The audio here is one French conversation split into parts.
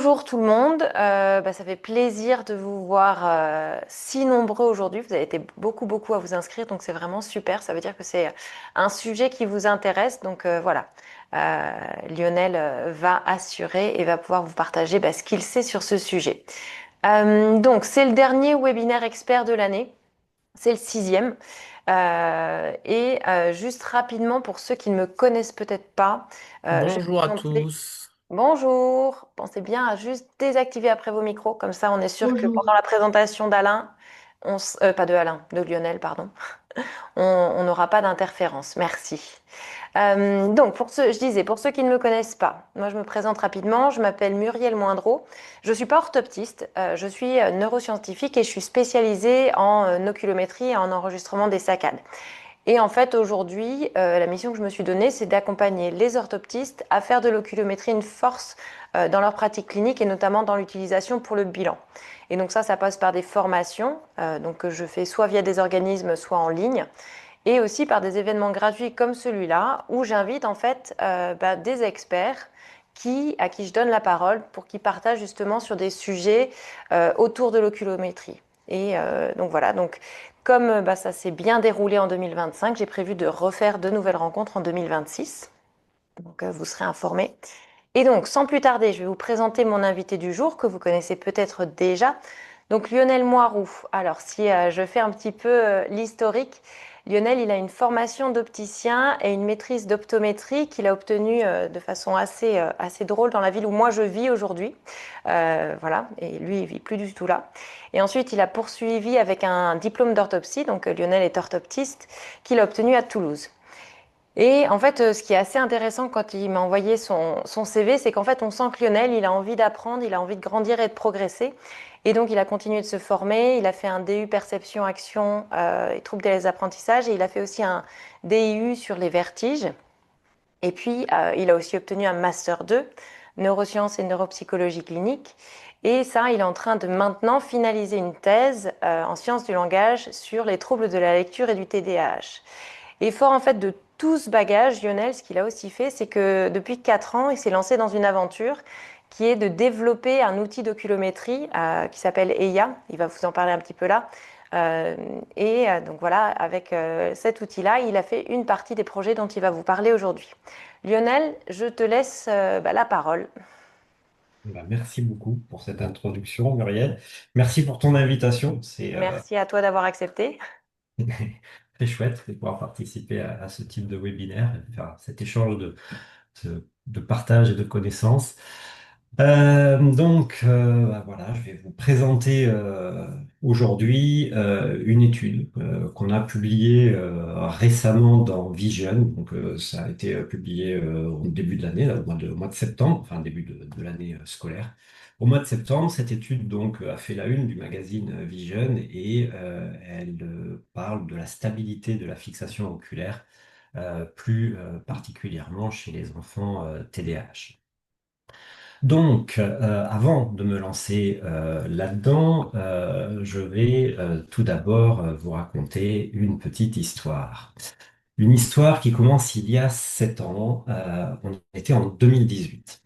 Bonjour tout le monde. Ça fait plaisir de vous voir si nombreux aujourd'hui. Vous avez été beaucoup à vous inscrire, donc c'est vraiment super. Ça veut dire que c'est un sujet qui vous intéresse. Donc voilà. Lionel va assurer et va pouvoir vous partager ce qu'il sait sur ce sujet. Donc c'est le dernier webinaire expert de l'année. C'est le sixième. Juste rapidement, pour ceux qui ne me connaissent peut-être pas, je vais Bonjour à vous montrer. tous. Bonjour, pensez bien à juste désactiver après vos micros, comme ça on est sûr que pendant Bonjour. la présentation d'Alain, pas de Alain, de Lionel, pardon, on n'aura pas d'interférence. Merci. Donc, je disais, pour ceux qui ne me connaissent pas, moi je me présente rapidement, je m'appelle Muriel Moindreau, je ne suis pas orthoptiste, je suis neuroscientifique et je suis spécialisée en oculométrie et en enregistrement des saccades. Et en fait, aujourd'hui, la mission que je me suis donnée, c'est d'accompagner les orthoptistes à faire de l'oculométrie une force dans leur pratique clinique et notamment dans l'utilisation pour le bilan. Et donc ça passe par des formations, que je fais soit via des organismes, soit en ligne, et aussi par des événements gratuits comme celui-là, où j'invite en fait des experts à qui je donne la parole pour qu'ils partagent justement sur des sujets autour de l'oculométrie. Donc voilà, donc comme ça s'est bien déroulé en 2025, j'ai prévu de refaire de nouvelles rencontres en 2026. Donc vous serez informés. Et donc, sans plus tarder, je vais vous présenter mon invité du jour que vous connaissez peut-être déjà. Donc Lionel Moiroux. Alors si je fais un petit peu l'historique, Lionel, il a une formation d'opticien et une maîtrise d'optométrie qu'il a obtenue de façon assez drôle dans la ville où moi je vis aujourd'hui. Voilà, et lui, il vit plus du tout là. Et ensuite, il a poursuivi avec un diplôme d'orthoptie, donc Lionel est orthoptiste, qu'il a obtenu à Toulouse. Et en fait, ce qui est assez intéressant quand il m'a envoyé son CV, c'est qu'en fait, on sent que Lionel, il a envie d'apprendre, il a envie de grandir et de progresser. Et donc, il a continué de se former. Il a fait un DU Perception Action et troubles des apprentissages. Et il a fait aussi un DIU sur les vertiges. Et puis, il a aussi obtenu un Master 2, Neurosciences et Neuropsychologie clinique. Et ça, il est en train de maintenant finaliser une thèse en sciences du langage sur les troubles de la lecture et du TDAH. Et fort en fait de tout ce bagage, Lionel, ce qu'il a aussi fait, c'est que depuis 4 ans, il s'est lancé dans une aventure qui est de développer un outil d'oculométrie qui s'appelle EIA. Il va vous en parler un petit peu là. Donc voilà, avec cet outil-là, il a fait une partie des projets dont il va vous parler aujourd'hui. Lionel, je te laisse la parole. Merci beaucoup pour cette introduction, Muriel. Merci pour ton invitation. C'est Merci à toi d'avoir accepté. très chouette de pouvoir participer à ce type de webinaire et de faire cet échange de partage et de connaissances. Voilà, je vais vous présenter aujourd'hui une étude qu'on a publiée récemment dans Vision. Donc, ça a été publié au début de l'année, là, au mois de septembre, enfin début de l'année scolaire. Au mois de septembre, cette étude donc a fait la une du magazine Vision et elle parle de la stabilité de la fixation oculaire, plus particulièrement chez les enfants TDAH. Donc, avant de me lancer là-dedans, je vais tout d'abord vous raconter une petite histoire. Une histoire qui commence il y a 7 ans. On était en 2018.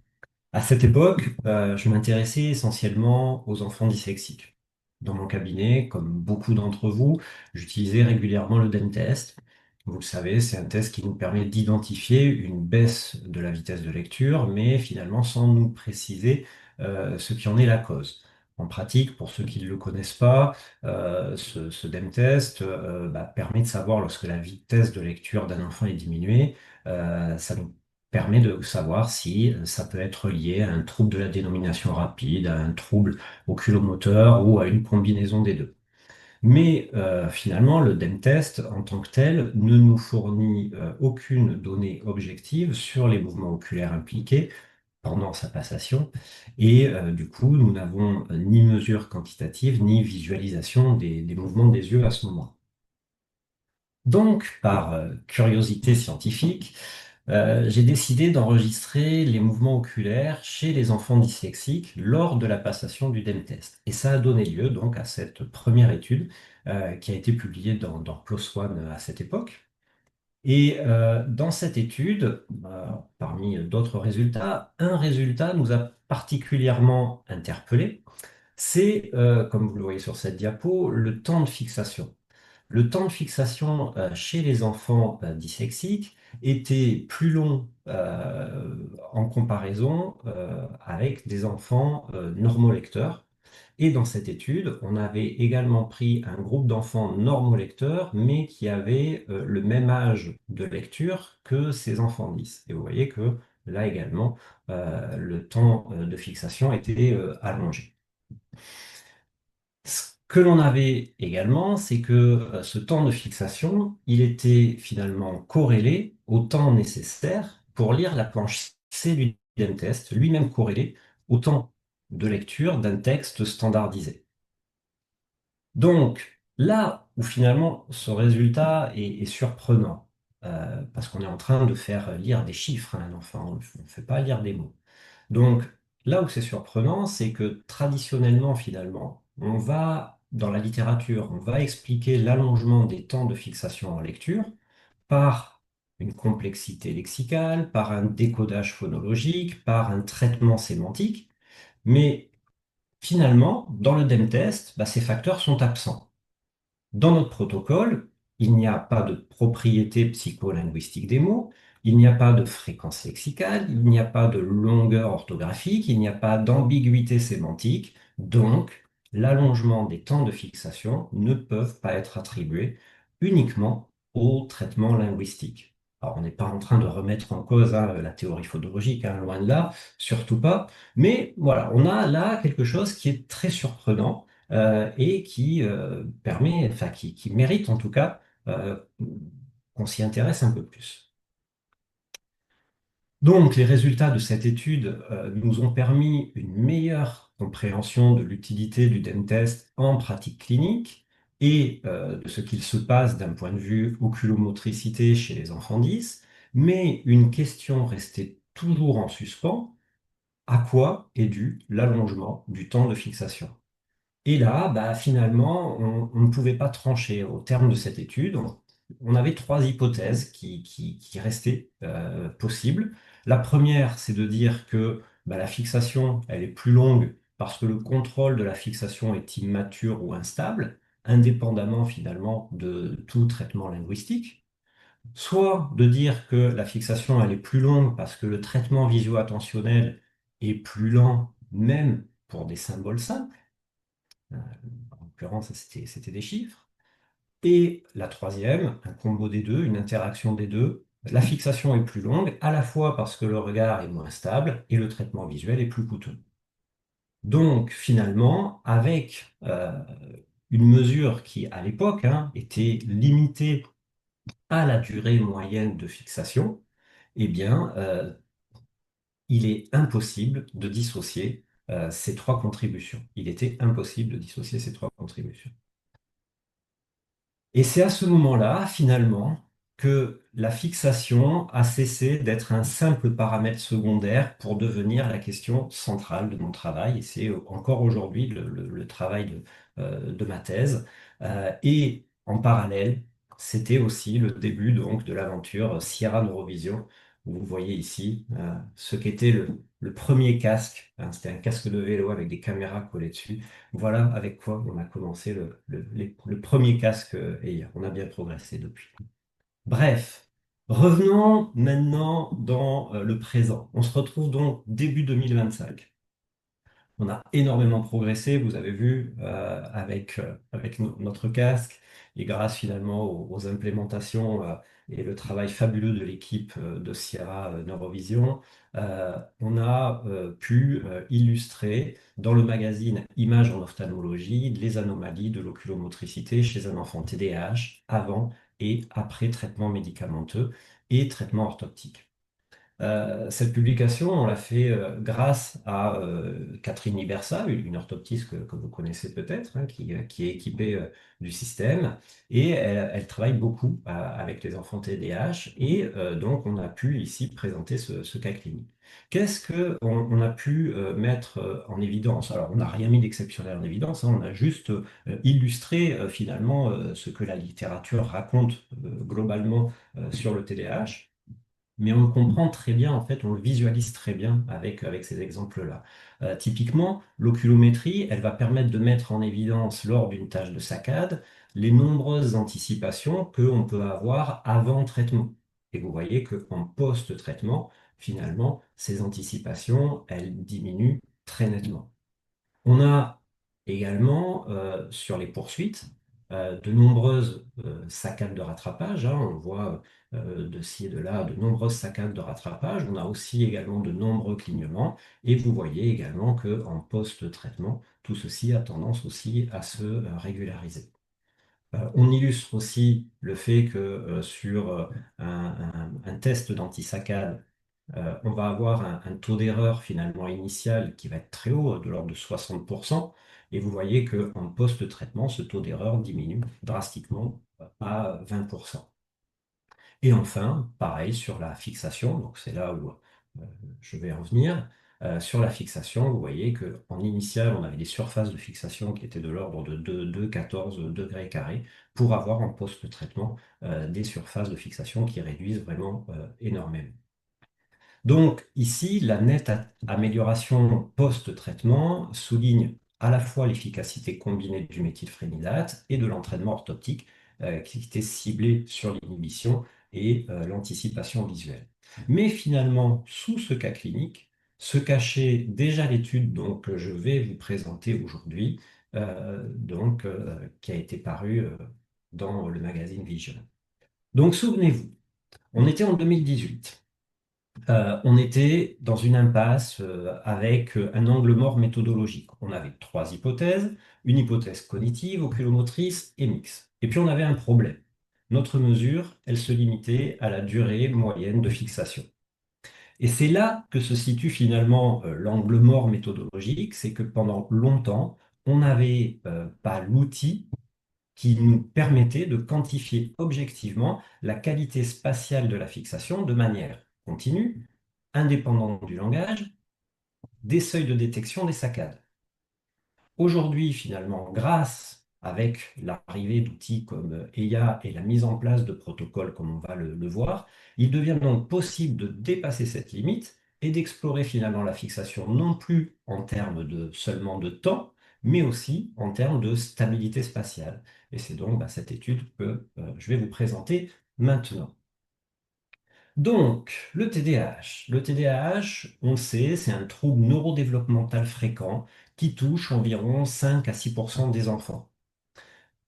À cette époque, je m'intéressais essentiellement aux enfants dyslexiques. Dans mon cabinet, comme beaucoup d'entre vous, j'utilisais régulièrement le DEM-test. Vous le savez, c'est un test qui nous permet d'identifier une baisse de la vitesse de lecture, mais finalement sans nous préciser ce qui en est la cause. En pratique, pour ceux qui ne le connaissent pas, ce DEM-test permet de savoir lorsque la vitesse de lecture d'un enfant est diminuée. Ça nous permet de savoir si ça peut être lié à un trouble de la dénomination rapide, à un trouble oculomoteur ou à une combinaison des deux. Mais finalement, le DEM-test en tant que tel ne nous fournit aucune donnée objective sur les mouvements oculaires impliqués pendant sa passation et du coup, nous n'avons ni mesure quantitative ni visualisation des mouvements des yeux à ce moment. Donc, par curiosité scientifique, j'ai décidé d'enregistrer les mouvements oculaires chez les enfants dyslexiques lors de la passation du DEM-test. Et ça a donné lieu donc à cette première étude qui a été publiée dans PLOS ONE à cette époque. Et dans cette étude, parmi d'autres résultats, un résultat nous a particulièrement interpellés, c'est, comme vous le voyez sur cette diapo, le temps de fixation. Le temps de fixation chez les enfants dyslexiques était plus long en comparaison avec des enfants normolecteurs. Et dans cette étude, on avait également pris un groupe d'enfants normolecteurs, mais qui avaient le même âge de lecture que ces enfants 10. Et vous voyez que là également, le temps de fixation était allongé. Ce que l'on avait également, c'est que ce temps de fixation, il était finalement corrélé au temps nécessaire pour lire la planche C du DM test, lui-même corrélé au temps de lecture d'un texte standardisé. Donc, là où finalement ce résultat est surprenant, parce qu'on est en train de faire lire des chiffres à un enfant, on ne fait pas lire des mots. Donc, là où c'est surprenant, c'est que traditionnellement, finalement, on va, dans la littérature, on va expliquer l'allongement des temps de fixation en lecture par une complexité lexicale, par un décodage phonologique, par un traitement sémantique, mais finalement, dans le DEM test, ces facteurs sont absents. Dans notre protocole, il n'y a pas de propriété psycholinguistique des mots, il n'y a pas de fréquence lexicale, il n'y a pas de longueur orthographique, il n'y a pas d'ambiguïté sémantique, donc l'allongement des temps de fixation ne peuvent pas être attribués uniquement au traitement linguistique. Alors, on n'est pas en train de remettre en cause la théorie phonologique, loin de là, surtout pas, mais voilà, on a là quelque chose qui est très surprenant et qui permet, enfin qui mérite en tout cas qu'on s'y intéresse un peu plus. Donc, les résultats de cette étude nous ont permis une meilleure compréhension de l'utilité du DEM test en pratique clinique et de ce qu'il se passe d'un point de vue oculomotricité chez les enfants 10, mais une question restait toujours en suspens: à quoi est dû l'allongement du temps de fixation? Et là, finalement, on ne pouvait pas trancher. Au terme de cette étude, on avait trois hypothèses qui restaient possibles. La première, c'est de dire que la fixation, elle est plus longue parce que le contrôle de la fixation est immature ou instable, indépendamment finalement de tout traitement linguistique. Soit de dire que la fixation, elle est plus longue parce que le traitement visio-attentionnel est plus lent, même pour des symboles simples. En l'occurrence, c'était des chiffres. Et la troisième, un combo des deux, une interaction des deux. La fixation est plus longue, à la fois parce que le regard est moins stable et le traitement visuel est plus coûteux. Donc, finalement, avec une mesure qui, à l'époque, était limitée à la durée moyenne de fixation, eh bien, il est impossible de dissocier ces trois contributions. Il était impossible de dissocier ces trois contributions. Et c'est à ce moment-là, finalement, que la fixation a cessé d'être un simple paramètre secondaire pour devenir la question centrale de mon travail. Et c'est encore aujourd'hui le travail de ma thèse. Et en parallèle, c'était aussi le début donc de l'aventure Sierra Neurovision. Vous voyez ici ce qu'était le premier casque. C'était un casque de vélo avec des caméras collées dessus. Voilà avec quoi on a commencé le premier casque EIA. On a bien progressé depuis. Bref, revenons maintenant dans le présent. On se retrouve donc début 2025. On a énormément progressé, vous avez vu, avec notre casque, et grâce finalement aux implémentations et le travail fabuleux de l'équipe de Sierra Neurovision, on a pu illustrer dans le magazine Images en ophtalmologie les anomalies de l'oculomotricité chez un enfant TDAH avant et après traitement médicamenteux et traitement orthoptique. Cette publication, on l'a fait grâce à Catherine Libersa, une orthoptiste que vous connaissez peut-être, hein, qui est équipée du système. Et elle travaille beaucoup avec les enfants TDAH. Et donc, on a pu ici présenter ce cas clinique. Qu'est-ce qu'on a pu mettre en évidence? Alors, on n'a rien mis d'exceptionnel en évidence, hein, on a juste illustré finalement ce que la littérature raconte globalement sur le TDAH. Mais on le comprend très bien, en fait, on le visualise très bien avec ces exemples-là. Typiquement, l'oculométrie, elle va permettre de mettre en évidence, lors d'une tâche de saccade, les nombreuses anticipations qu'on peut avoir avant traitement. Et vous voyez qu'en post-traitement, finalement, ces anticipations, elles diminuent très nettement. On a également sur les poursuites de nombreuses saccades de rattrapage, hein. On voit de ci et de là de nombreuses saccades de rattrapage. On a aussi également de nombreux clignements. Et vous voyez également qu'en post-traitement, tout ceci a tendance aussi à se régulariser. On illustre aussi le fait que sur un test d'antisaccade, on va avoir un taux d'erreur finalement initial qui va être très haut, de l'ordre de 60%. Et vous voyez qu'en post-traitement, ce taux d'erreur diminue drastiquement à 20%. Et enfin, pareil sur la fixation, donc c'est là où je vais en venir. Sur la fixation, vous voyez qu'en initial, on avait des surfaces de fixation qui étaient de l'ordre de 14 degrés carrés pour avoir en post-traitement des surfaces de fixation qui réduisent vraiment énormément. Donc ici, la nette amélioration post-traitement souligne à la fois l'efficacité combinée du méthylphénidate et de l'entraînement orthoptique qui était ciblé sur l'inhibition et l'anticipation visuelle. Mais finalement, sous ce cas clinique, se cachait déjà l'étude donc, que je vais vous présenter aujourd'hui, qui a été parue dans le magazine Vision. Donc souvenez-vous, on était en 2018. On était dans une impasse avec un angle mort méthodologique. On avait trois hypothèses, une hypothèse cognitive, oculomotrice et mixte. Et puis on avait un problème. Notre mesure, elle se limitait à la durée moyenne de fixation. Et c'est là que se situe finalement l'angle mort méthodologique, c'est que pendant longtemps, on n'avait pas l'outil qui nous permettait de quantifier objectivement la qualité spatiale de la fixation de manière continue, indépendante du langage, des seuils de détection des saccades. Aujourd'hui, finalement, grâce avec l'arrivée d'outils comme EIA et la mise en place de protocoles comme on va le voir, il devient donc possible de dépasser cette limite et d'explorer finalement la fixation non plus en termes de seulement de temps, mais aussi en termes de stabilité spatiale. Et c'est donc cette étude que je vais vous présenter maintenant. Donc, le TDAH. Le TDAH, on le sait, c'est un trouble neurodéveloppemental fréquent qui touche environ 5 à 6% des enfants.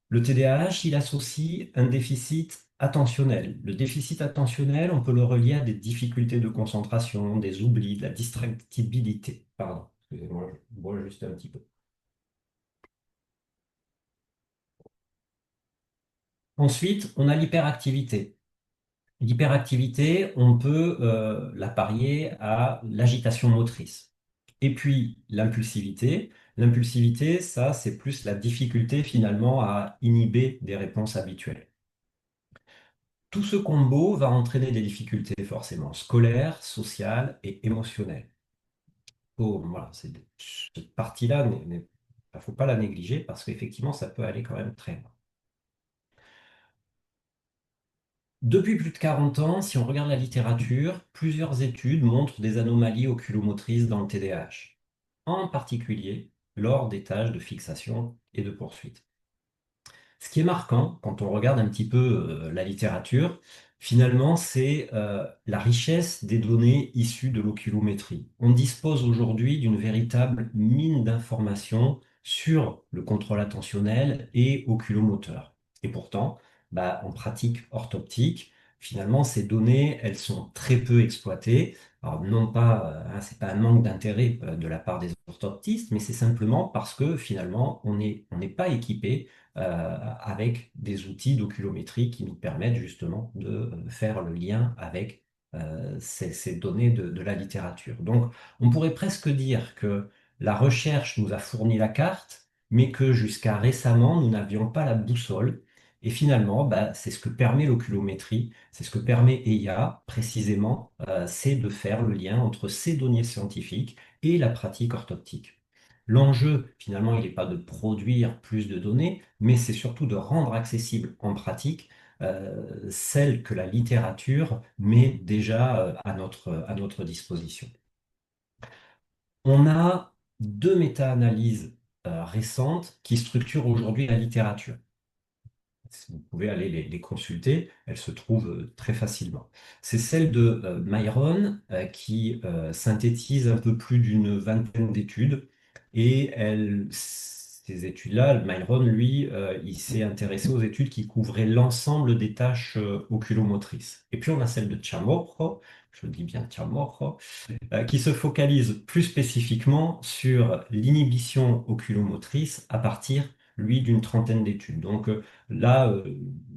Le TDAH, il associe un déficit attentionnel. Le déficit attentionnel, on peut le relier à des difficultés de concentration, des oublis, de la distractibilité. Pardon, excusez-moi, je bois juste un petit peu. Ensuite, on a l'hyperactivité. L'hyperactivité, on peut la parier à l'agitation motrice. Et puis l'impulsivité. L'impulsivité, ça, c'est plus la difficulté finalement à inhiber des réponses habituelles. Tout ce combo va entraîner des difficultés forcément scolaires, sociales et émotionnelles. Voilà, cette partie-là, il ne faut pas la négliger parce qu'effectivement, ça peut aller quand même très loin. Depuis plus de 40 ans, si on regarde la littérature, plusieurs études montrent des anomalies oculomotrices dans le TDAH, en particulier lors des tâches de fixation et de poursuite. Ce qui est marquant quand on regarde un petit peu la littérature, finalement, c'est la richesse des données issues de l'oculométrie. On dispose aujourd'hui d'une véritable mine d'informations sur le contrôle attentionnel et oculomoteur. Et pourtant, en pratique orthoptique, finalement, ces données, elles sont très peu exploitées. Alors, non pas, c'est pas un manque d'intérêt de la part des orthoptistes, mais c'est simplement parce que finalement, on n'est pas équipé avec des outils d'oculométrie qui nous permettent justement de faire le lien avec ces données de la littérature. Donc, on pourrait presque dire que la recherche nous a fourni la carte, mais que jusqu'à récemment, nous n'avions pas la boussole. Et finalement, bah, c'est ce que permet l'oculométrie, c'est ce que permet EIA précisément, c'est de faire le lien entre ces données scientifiques et la pratique orthoptique. L'enjeu, finalement, il n'est pas de produire plus de données, mais c'est surtout de rendre accessible en pratique celles que la littérature met déjà à notre disposition. On a deux méta-analyses récentes qui structurent aujourd'hui la littérature. Vous pouvez aller les consulter, elles se trouvent très facilement. C'est celle de Myron qui synthétise un peu plus d'une vingtaine d'études et ces études-là, Myron, lui, il s'est intéressé aux études qui couvraient l'ensemble des tâches oculomotrices. Et puis on a celle de Chamorro, je le dis bien Chamorro, qui se focalise plus spécifiquement sur l'inhibition oculomotrice à partir, lui, d'une trentaine d'études. Donc là,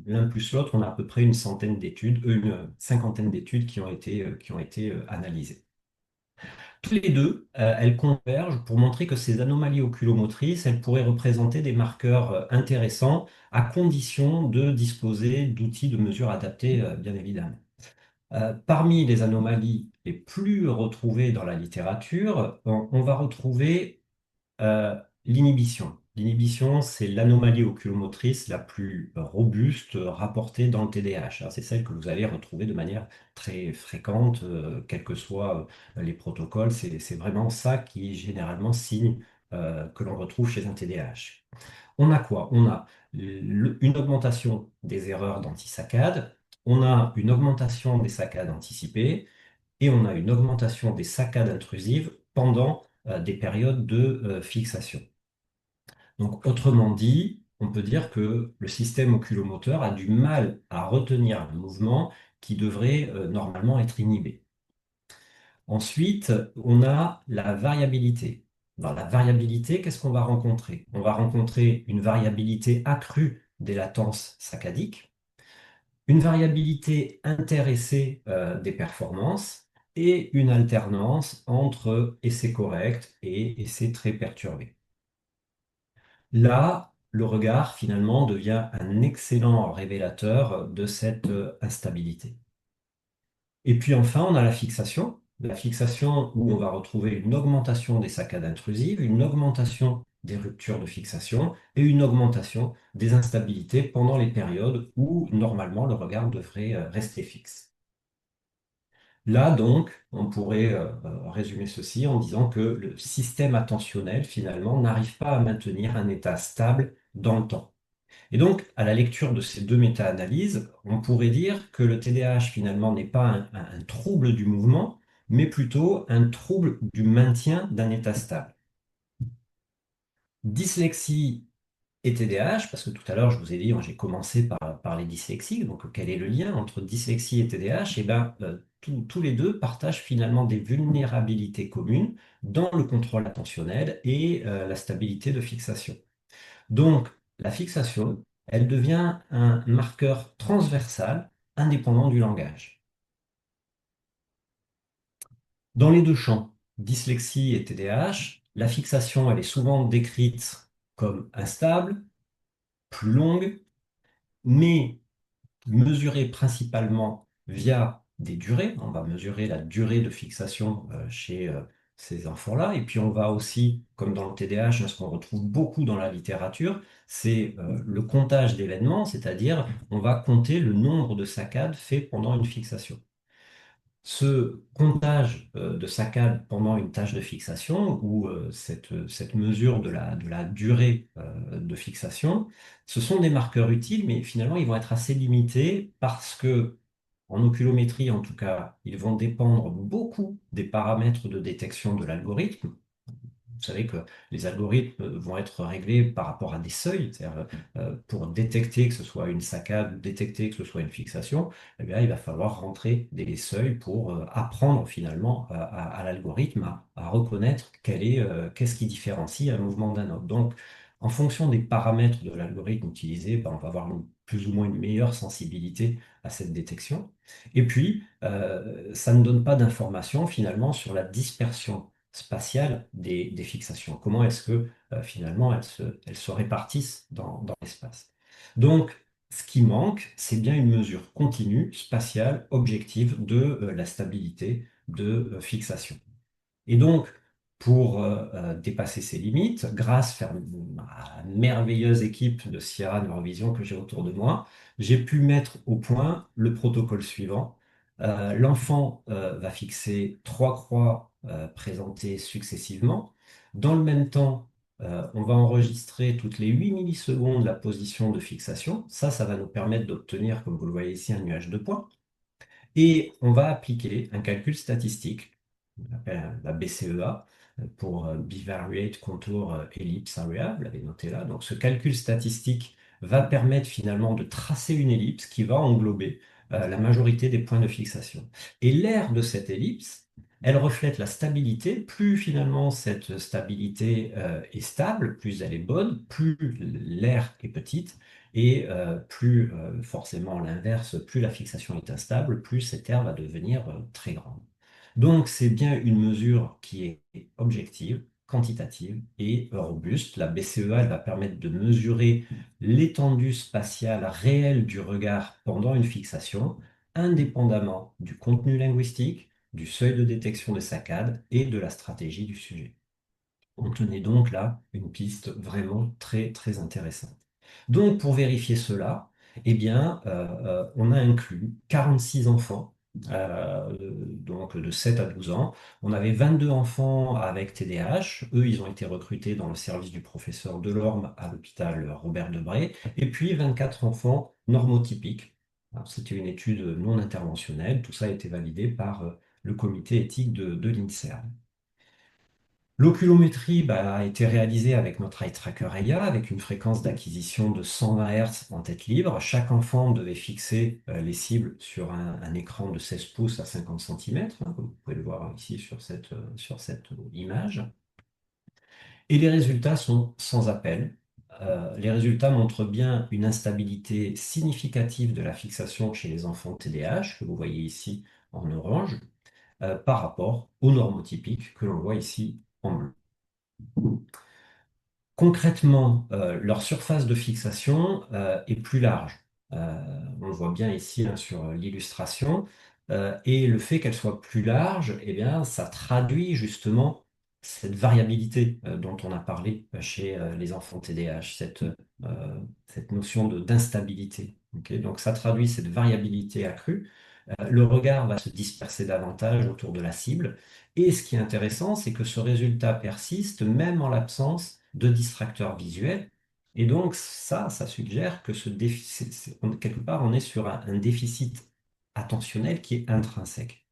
l'un plus l'autre, on a à peu près une centaine d'études, une cinquantaine d'études qui ont été analysées. Tous les deux, elles convergent pour montrer que ces anomalies oculomotrices, elles pourraient représenter des marqueurs intéressants à condition de disposer d'outils de mesure adaptés, bien évidemment. Parmi les anomalies les plus retrouvées dans la littérature, on va retrouver euh, l'inhibition. L'inhibition, c'est l'anomalie oculomotrice la plus robuste rapportée dans le TDAH. C'est celle que vous allez retrouver de manière très fréquente, quels que soient les protocoles. C'est vraiment ça qui généralement signe que l'on retrouve chez un TDAH. On a quoi? On a une augmentation des erreurs d'antisaccades, on a une augmentation des saccades anticipées et on a une augmentation des saccades intrusives pendant des périodes de fixation. Donc, autrement dit, on peut dire que le système oculomoteur a du mal à retenir un mouvement qui devrait normalement être inhibé. Ensuite, on a la variabilité. Dans la variabilité, qu'est-ce qu'on va rencontrer? On va rencontrer une variabilité accrue des latences saccadiques, une variabilité intéressée des performances et une alternance entre essais corrects et essais très perturbés. Là, le regard finalement devient un excellent révélateur de cette instabilité. Et puis enfin, on a la fixation où on va retrouver une augmentation des saccades intrusives, une augmentation des ruptures de fixation et une augmentation des instabilités pendant les périodes où normalement le regard devrait rester fixe. Là donc, on pourrait résumer ceci en disant que le système attentionnel finalement n'arrive pas à maintenir un état stable dans le temps. Et donc, à la lecture de ces deux méta-analyses, on pourrait dire que le TDAH finalement n'est pas un trouble du mouvement, mais plutôt un trouble du maintien d'un état stable. Dyslexie et TDAH, parce que tout à l'heure je vous ai dit, j'ai commencé par les dyslexiques, donc quel est le lien entre dyslexie et TDAH? Eh bien, tous les deux partagent finalement des vulnérabilités communes dans le contrôle attentionnel et la stabilité de fixation. Donc, la fixation, elle devient un marqueur transversal indépendant du langage. Dans les deux champs, dyslexie et TDAH, la fixation, elle est souvent décrite comme instable, plus longue, mais mesurée principalement via des durées. On va mesurer la durée de fixation chez ces enfants-là. Et puis on va aussi, comme dans le TDAH, ce qu'on retrouve beaucoup dans la littérature, c'est le comptage d'événements, c'est-à-dire on va compter le nombre de saccades faits pendant une fixation. Ce comptage de saccades pendant une tâche de fixation ou cette mesure de la durée de fixation, ce sont des marqueurs utiles, mais finalement, ils vont être assez limités parce que, en oculométrie en tout cas, ils vont dépendre beaucoup des paramètres de détection de l'algorithme. Vous savez que les algorithmes vont être réglés par rapport à des seuils, c'est-à-dire pour détecter que ce soit une saccade ou détecter que ce soit une fixation, eh bien, il va falloir rentrer des seuils pour apprendre finalement à l'algorithme à reconnaître qu'est-ce qui différencie un mouvement d'un autre. Donc, En fonction des paramètres de l'algorithme utilisé, ben, on va avoir plus ou moins une meilleure sensibilité à cette détection. Et puis, ça ne donne pas d'informations finalement sur la dispersion spatiale des fixations. Comment est-ce que finalement elles se répartissent dans l'espace. Donc, ce qui manque, c'est bien une mesure continue, spatiale, objective de la stabilité de fixation. Et donc, pour dépasser ces limites, grâce à la merveilleuse équipe de Sierra Neurovision que j'ai autour de moi, j'ai pu mettre au point le protocole suivant. L'enfant va fixer trois croix présentées successivement. Dans le même temps, on va enregistrer toutes les 8 millisecondes la position de fixation. Ça va nous permettre d'obtenir, comme vous le voyez ici, un nuage de points. Et on va appliquer un calcul statistique, on appelle la BCEA, pour Bivariate Contour Ellipse Area, vous l'avez noté là. Donc ce calcul statistique va permettre finalement de tracer une ellipse qui va englober la majorité des points de fixation. Et l'aire de cette ellipse, elle reflète la stabilité. Plus finalement cette stabilité est stable, plus elle est bonne, plus l'aire est petite, et plus forcément l'inverse, plus la fixation est instable, plus cette aire va devenir très grande. Donc c'est bien une mesure qui est objective, quantitative et robuste. La BCEA, elle va permettre de mesurer l'étendue spatiale réelle du regard pendant une fixation, indépendamment du contenu linguistique, du seuil de détection des saccades et de la stratégie du sujet. On tenait donc là une piste vraiment très très intéressante. Donc pour vérifier cela, eh bien, on a inclus 46 enfants, donc de 7 à 12 ans. On avait 22 enfants avec TDAH. Eux, ils ont été recrutés dans le service du professeur Delorme à l'hôpital Robert Debré. Et puis 24 enfants normotypiques. Alors, c'était une étude non interventionnelle. Tout ça a été validé par le comité éthique de l'INSERM. L'oculométrie a été réalisée avec notre eye tracker EIA, avec une fréquence d'acquisition de 120 Hz en tête libre. Chaque enfant devait fixer les cibles sur un écran de 16 pouces à 50 cm, comme vous pouvez le voir ici sur cette image. Et les résultats sont sans appel. Les résultats montrent bien une instabilité significative de la fixation chez les enfants TDAH, que vous voyez ici en orange, par rapport aux normotypiques que l'on voit ici en bleu. Concrètement, leur surface de fixation est plus large. On le voit bien ici hein, sur l'illustration. Et le fait qu'elle soit plus large, eh bien, ça traduit justement cette variabilité dont on a parlé chez les enfants TDAH, cette notion d'instabilité. Ok. Donc ça traduit cette variabilité accrue. Le regard va se disperser davantage autour de la cible. Et ce qui est intéressant, c'est que ce résultat persiste même en l'absence de distracteurs visuels. Et donc ça suggère que quelque part, on est sur un déficit attentionnel qui est intrinsèque.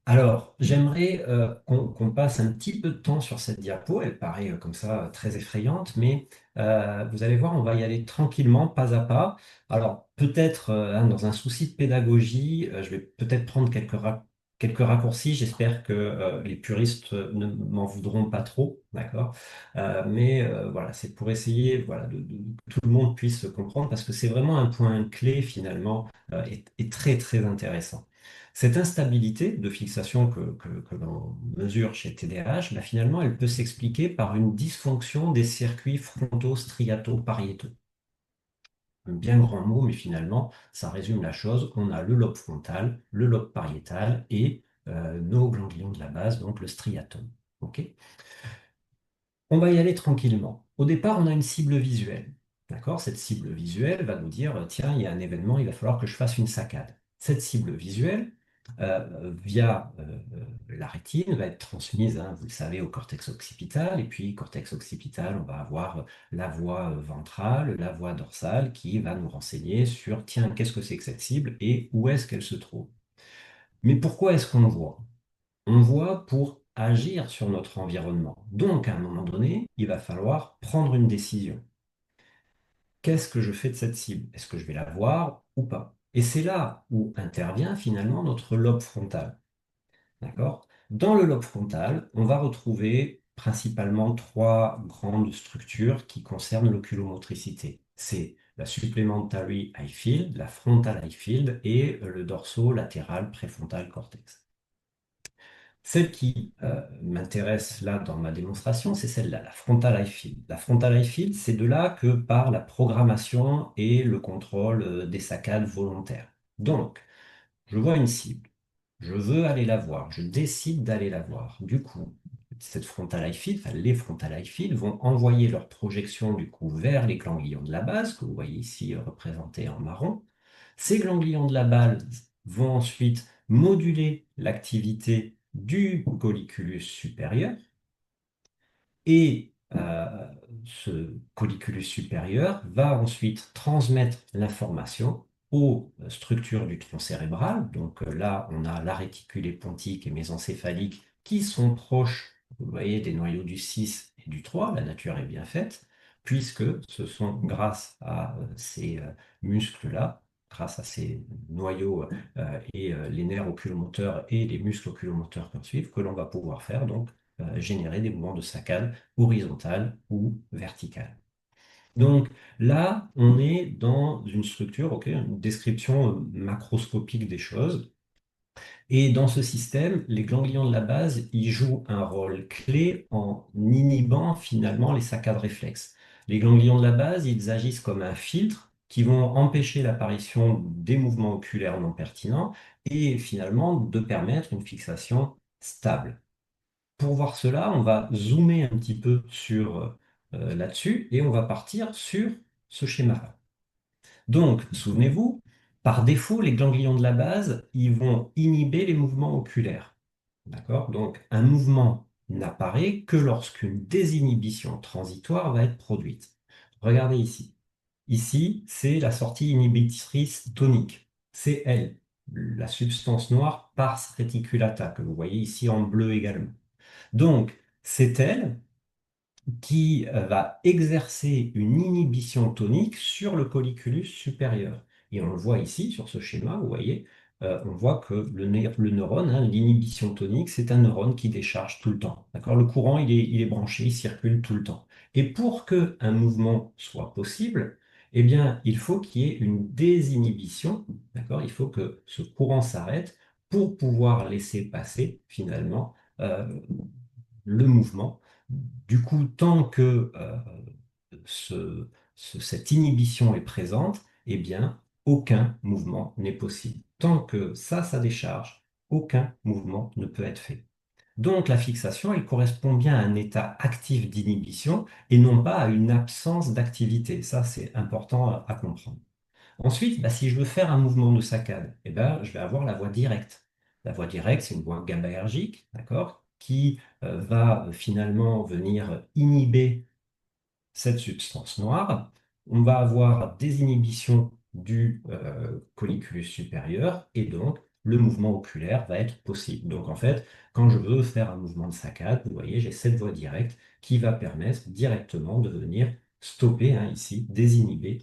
Alors, j'aimerais qu'on passe un petit peu de temps sur cette diapo. Elle paraît comme ça très effrayante, mais vous allez voir, on va y aller tranquillement, pas à pas. Alors, peut-être hein, dans un souci de pédagogie, je vais peut-être prendre quelques raccourcis. J'espère que les puristes ne m'en voudront pas trop, d'accord? Mais voilà, c'est pour essayer voilà, que tout le monde puisse comprendre, parce que c'est vraiment un point clé finalement et très très intéressant. Cette instabilité de fixation que l'on mesure chez TDAH, finalement, elle peut s'expliquer par une dysfonction des circuits fronto-striato-pariétaux. Un bien grand mot, mais finalement, ça résume la chose. On a le lobe frontal, le lobe pariétal et nos ganglions de la base, donc le striatum. Ok. On va y aller tranquillement. Au départ, on a une cible visuelle. D'accord? Cette cible visuelle va nous dire, tiens, il y a un événement, il va falloir que je fasse une saccade. Cette cible visuelle, via la rétine, va être transmise, hein, vous le savez, au cortex occipital. Et puis, cortex occipital, on va avoir la voie ventrale, la voie dorsale, qui va nous renseigner sur, tiens, qu'est-ce que c'est que cette cible et où est-ce qu'elle se trouve. Mais pourquoi est-ce qu'on voit? On voit pour agir sur notre environnement. Donc, à un moment donné, il va falloir prendre une décision. Qu'est-ce que je fais de cette cible? Est-ce que je vais la voir ou pas? Et c'est là où intervient finalement notre lobe frontal. D'accord? Dans le lobe frontal, on va retrouver principalement trois grandes structures qui concernent l'oculomotricité. C'est la supplementary eye field, la frontal eye field et le dorso-latéral préfrontal cortex. Celle qui m'intéresse là dans ma démonstration, c'est celle-là, la frontal eye field. La frontal eye field, c'est de là que part la programmation et le contrôle des saccades volontaires. Donc, je vois une cible. Je veux aller la voir, je décide d'aller la voir. Du coup, cette frontal eye field, enfin, les frontal eye field vont envoyer leur projection du coup vers les ganglions de la base, que vous voyez ici représentés en marron. Ces ganglions de la base vont ensuite moduler l'activité du colliculus supérieur et ce colliculus supérieur va ensuite transmettre l'information aux structures du tronc cérébral. Donc là, on a la réticulée pontique et mésencéphalique qui sont proches, vous voyez, des noyaux du 6 et du 3. La nature est bien faite, puisque ce sont grâce à ces muscles-là, grâce à ces noyaux et les nerfs oculomoteurs et les muscles oculomoteurs qui en suivent, que l'on va pouvoir faire donc générer des mouvements de saccade horizontales ou verticales. Donc là, on est dans une structure, ok, une description macroscopique des choses. Et dans ce système, les ganglions de la base, ils jouent un rôle clé en inhibant finalement les saccades réflexes. Les ganglions de la base, ils agissent comme un filtre qui vont empêcher l'apparition des mouvements oculaires non pertinents et finalement de permettre une fixation stable. Pour voir cela, on va zoomer un petit peu sur là-dessus et on va partir sur ce schéma-là. Donc, souvenez-vous, par défaut, les ganglions de la base, ils vont inhiber les mouvements oculaires. D'accord? Donc, un mouvement n'apparaît que lorsqu'une désinhibition transitoire va être produite. Regardez ici. Ici, c'est la sortie inhibitrice tonique. C'est elle, la substance noire pars reticulata, que vous voyez ici en bleu également. Donc, c'est elle qui va exercer une inhibition tonique sur le colliculus supérieur. Et on le voit ici sur ce schéma, vous voyez, on voit que le neurone, hein, l'inhibition tonique, c'est un neurone qui décharge tout le temps. D'accord? Le courant, il est branché, il circule tout le temps. Et pour qu'un mouvement soit possible, eh bien, il faut qu'il y ait une désinhibition. D'accord? Il faut que ce courant s'arrête pour pouvoir laisser passer finalement le mouvement. Du coup, tant que cette inhibition est présente, eh bien, aucun mouvement n'est possible. Tant que ça décharge, aucun mouvement ne peut être fait. Donc, la fixation, elle correspond bien à un état actif d'inhibition et non pas à une absence d'activité. Ça, c'est important à comprendre. Ensuite, bah, si je veux faire un mouvement de saccade, eh ben, je vais avoir la voie directe. La voie directe, c'est une voie GABAergique, d'accord, qui va finalement venir inhiber cette substance noire. On va avoir des inhibitions du colliculus supérieur et donc le mouvement oculaire va être possible. Donc en fait, quand je veux faire un mouvement de saccade, vous voyez, j'ai cette voie directe qui va permettre directement de venir stopper, hein, ici, désinhiber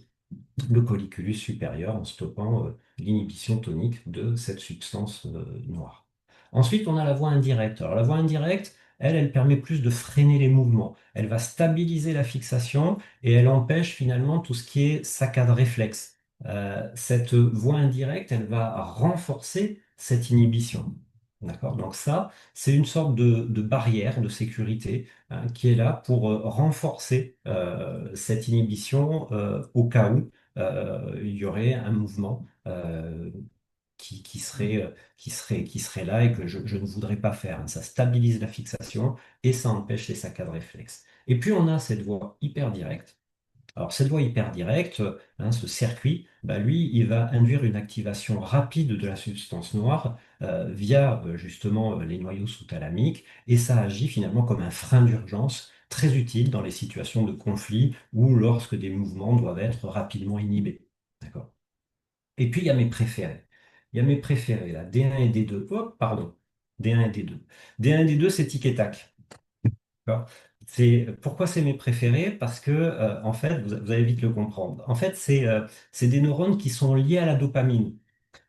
le colliculus supérieur en stoppant l'inhibition tonique de cette substance noire. Ensuite, on a la voie indirecte. Alors, la voie indirecte, elle permet plus de freiner les mouvements. Elle va stabiliser la fixation et elle empêche finalement tout ce qui est saccade réflexe. Cette voie indirecte, elle va renforcer cette inhibition. D'accord? Donc ça, c'est une sorte de barrière de sécurité, hein, qui est là pour renforcer cette inhibition au cas où il y aurait un mouvement qui serait là et que je ne voudrais pas faire, hein. Ça stabilise la fixation et ça empêche les saccades réflexes. Et puis on a cette voie hyper directe. Alors cette voie hyper directe, hein, ce circuit, bah, lui, il va induire une activation rapide de la substance noire via justement les noyaux sous-thalamiques et ça agit finalement comme un frein d'urgence très utile dans les situations de conflit ou lorsque des mouvements doivent être rapidement inhibés. D'accord? Et puis il y a mes préférés. Il y a mes préférés là, D1 et D2. Oh, pardon, D1 et D2. D1 et D2, c'est tic et tac. D'accord. Pourquoi c'est mes préférés? Parce que, en fait, vous allez vite le comprendre. En fait, c'est des neurones qui sont liés à la dopamine.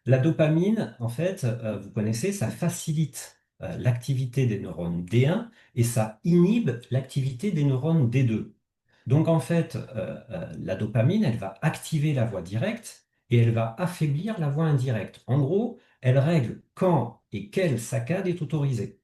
La dopamine, en fait, vous connaissez, ça facilite l'activité des neurones D1 et ça inhibe l'activité des neurones D2. Donc en fait, la dopamine, elle va activer la voie directe et elle va affaiblir la voie indirecte. En gros, elle règle quand et quelle saccade est autorisée.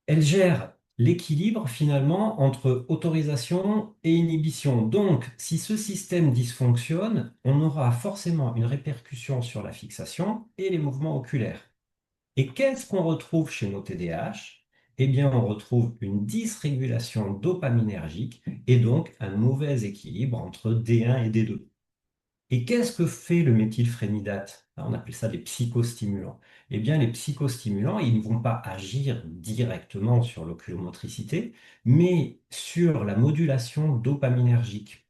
Elle gère l'équilibre finalement entre autorisation et inhibition. Donc, si ce système dysfonctionne, on aura forcément une répercussion sur la fixation et les mouvements oculaires. Et qu'est-ce qu'on retrouve chez nos TDAH? Eh bien, on retrouve une dysrégulation dopaminergique et donc un mauvais équilibre entre D1 et D2. Et qu'est-ce que fait le méthylphénidate? On appelle ça des psychostimulants. Eh bien, les psychostimulants, ils ne vont pas agir directement sur l'oculomotricité, mais sur la modulation dopaminergique.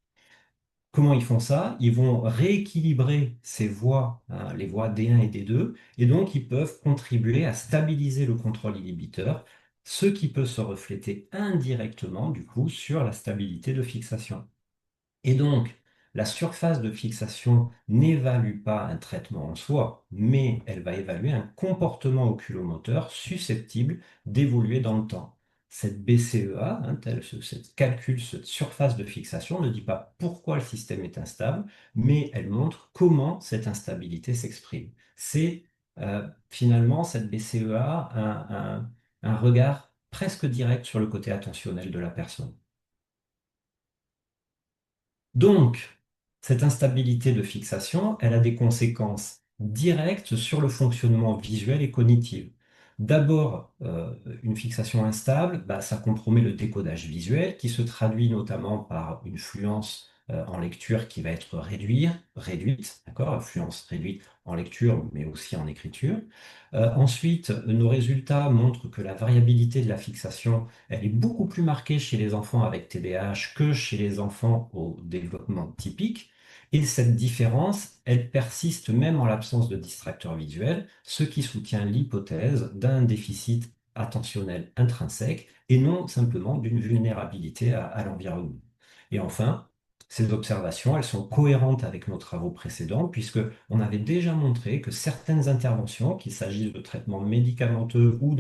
Comment ils font ça? Ils vont rééquilibrer ces voies, hein, les voies D1 et D2, et donc ils peuvent contribuer à stabiliser le contrôle inhibiteur, ce qui peut se refléter indirectement, du coup, sur la stabilité de fixation. Et donc, la surface de fixation n'évalue pas un traitement en soi, mais elle va évaluer un comportement oculomoteur susceptible d'évoluer dans le temps. Cette BCEA, hein, cette calcul, cette surface de fixation, ne dit pas pourquoi le système est instable, mais elle montre comment cette instabilité s'exprime. C'est finalement cette BCEA un regard presque direct sur le côté attentionnel de la personne. Donc, cette instabilité de fixation, elle a des conséquences directes sur le fonctionnement visuel et cognitif. D'abord, une fixation instable, bah, ça compromet le décodage visuel qui se traduit notamment par une fluence en lecture qui va être réduite, d'accord? Fluence réduite en lecture, mais aussi en écriture. Ensuite, nos résultats montrent que la variabilité de la fixation elle est beaucoup plus marquée chez les enfants avec TDAH que chez les enfants au développement typique. Et cette différence, elle persiste même en l'absence de distracteurs visuels, ce qui soutient l'hypothèse d'un déficit attentionnel intrinsèque et non simplement d'une vulnérabilité à l'environnement. Et enfin, ces observations, elles sont cohérentes avec nos travaux précédents, puisque on avait déjà montré que certaines interventions, qu'il s'agisse de traitements médicamenteux ou